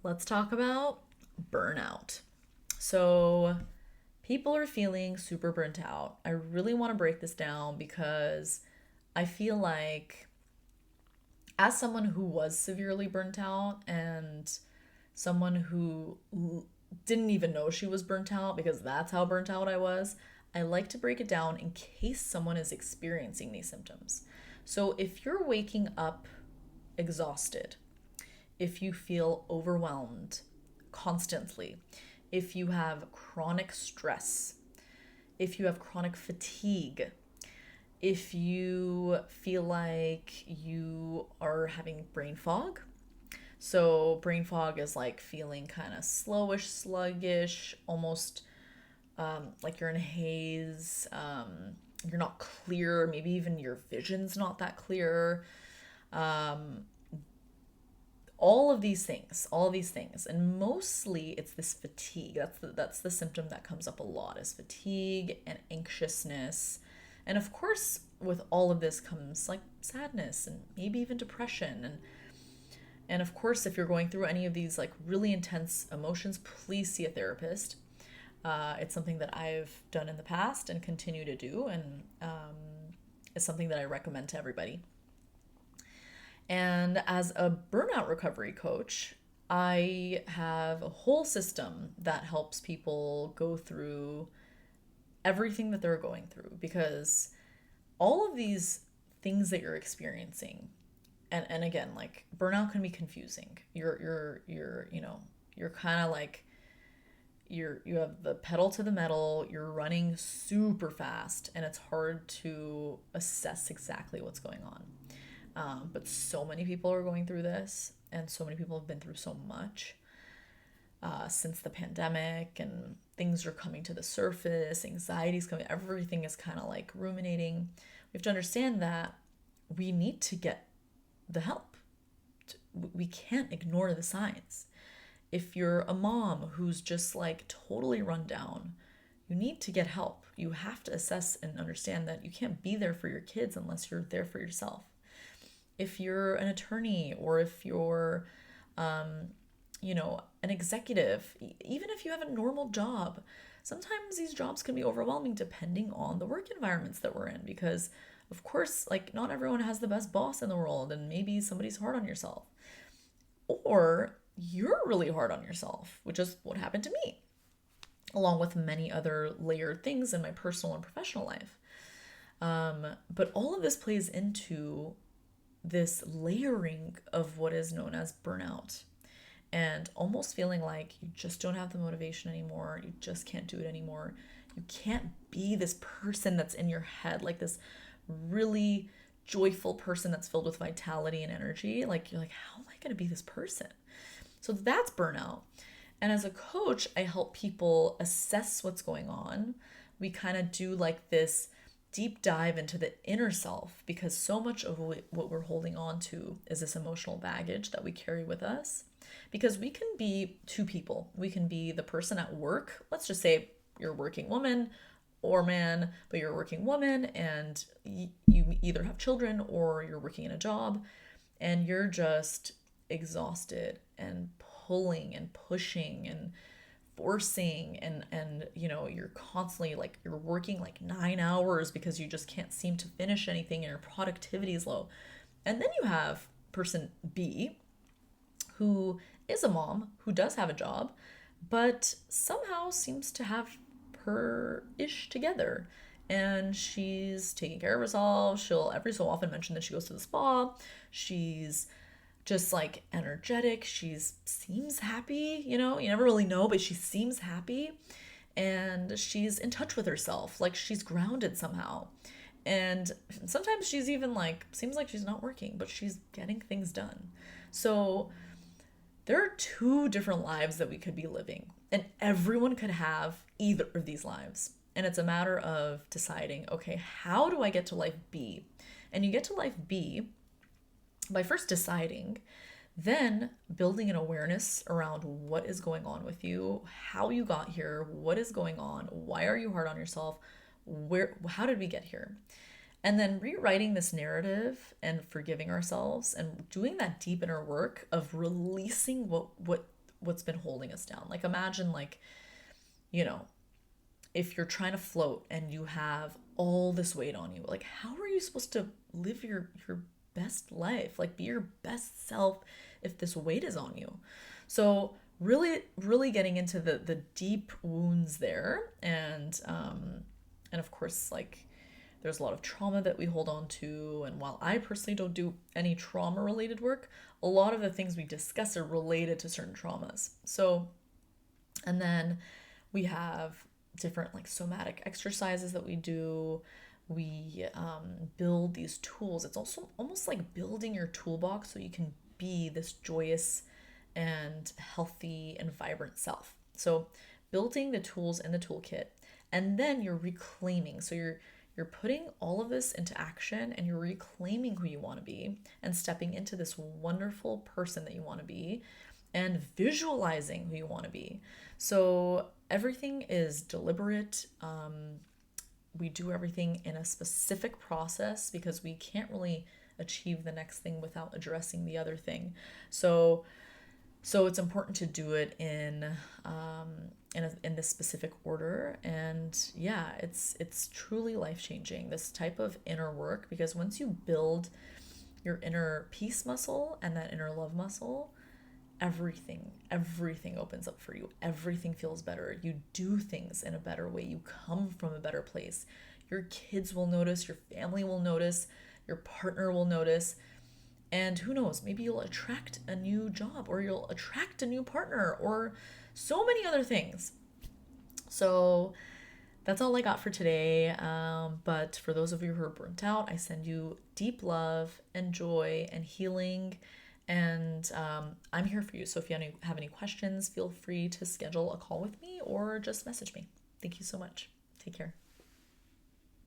Let's talk about burnout. So, people are feeling super burnt out. I really want to break this down because I feel like, as someone who was severely burnt out and someone who didn't even know she was burnt out because that's how burnt out I was, I like to break it down in case someone is experiencing these symptoms. So, if you're waking up exhausted, if you feel overwhelmed constantly, if you have chronic stress, if you have chronic fatigue, if you feel like you are having brain fog. So, brain fog is like feeling kind of slowish, sluggish, almost like you're in a haze. You're not clear. Maybe even your vision's not that clear. All of these things, and mostly it's this fatigue. That's the symptom that comes up a lot, is fatigue and anxiousness. And of course, with all of this comes like sadness and maybe even depression. And of course, if you're going through any of these like really intense emotions, please see a therapist. It's something that I've done in the past and continue to do, and it's something that I recommend to everybody. And as a burnout recovery coach, I have a whole system that helps people go through everything that they're going through, because all of these things that you're experiencing, and again, like, burnout can be confusing. You're kind of like, you have the pedal to the metal, you're running super fast, and it's hard to assess exactly what's going on. But so many people are going through this, and so many people have been through so much since the pandemic, and things are coming to the surface, anxiety's coming, everything is kind of like ruminating. We have to understand that we need to get the help. We can't ignore the signs. If you're a mom who's just like totally run down, you need to get help. You have to assess and understand that you can't be there for your kids unless you're there for yourself. If you're an attorney, or if you're an executive, even if you have a normal job, sometimes these jobs can be overwhelming depending on the work environments that we're in, because of course, like, not everyone has the best boss in the world, and maybe somebody's hard on yourself, or you're really hard on yourself, which is what happened to me, along with many other layered things in my personal and professional life. But all of this plays into this layering of what is known as burnout, and almost feeling like you just don't have the motivation anymore. You just can't do it anymore. You can't be this person that's in your head, like this really joyful person that's filled with vitality and energy. Like, you're like, how am I going to be this person? So that's burnout. And as a coach, I help people assess what's going on. We kind of do like this deep dive into the inner self, because so much of what we're holding on to is this emotional baggage that we carry with us. Because we can be two people. We can be the person at work. Let's just say you're a working woman or man, but you're a working woman, and you either have children or you're working in a job, and you're just exhausted and pulling and pushing and forcing, and you're constantly like, you're working like 9 hours because you just can't seem to finish anything, and your productivity is low. And then you have person B, who is a mom who does have a job, but somehow seems to have her ish together, and she's taking care of herself. She'll every so often mention that she goes to the spa. She's just like energetic. She's seems happy, you never really know, but she seems happy, and she's in touch with herself, like she's grounded somehow. And sometimes she's even like, seems like she's not working, but she's getting things done. So there are two different lives that we could be living, and everyone could have either of these lives. And it's a matter of deciding, okay, how do I get to life B? And you get to life B by first deciding, then building an awareness around what is going on with you, how you got here, what is going on, why are you hard on yourself, how did we get here? And then rewriting this narrative and forgiving ourselves and doing that deep inner work of releasing what what's been holding us down. Like imagine like, you know, if you're trying to float and you have all this weight on you, like how are you supposed to live your best life, like be your best self if this weight is on you? So really getting into the deep wounds there, and of course, like there's a lot of trauma that we hold on to. And while I personally don't do any trauma related work, a lot of the things we discuss are related to certain traumas. So, and then we have different like somatic exercises that we do. We build these tools. It's also almost like building your toolbox so you can be this joyous and healthy and vibrant self. So building the tools in the toolkit, and then you're reclaiming. So you're putting all of this into action, and you're reclaiming who you want to be and stepping into this wonderful person that you want to be and visualizing who you want to be. So everything is deliberate. We do everything in a specific process because we can't really achieve the next thing without addressing the other thing. So it's important to do it in this specific order. And yeah, it's truly life-changing, this type of inner work, because once you build your inner peace muscle and that inner love muscle, everything opens up for you. Everything feels better. You do things in a better way. You come from a better place. Your kids will notice, your family will notice, your partner will notice. And who knows, maybe you'll attract a new job, or you'll attract a new partner, or so many other things. So that's all I got for today. But for those of you who are burnt out, I send you deep love and joy and healing. And I'm here for you. So if you have any questions, feel free to schedule a call with me or just message me. Thank you so much. Take care.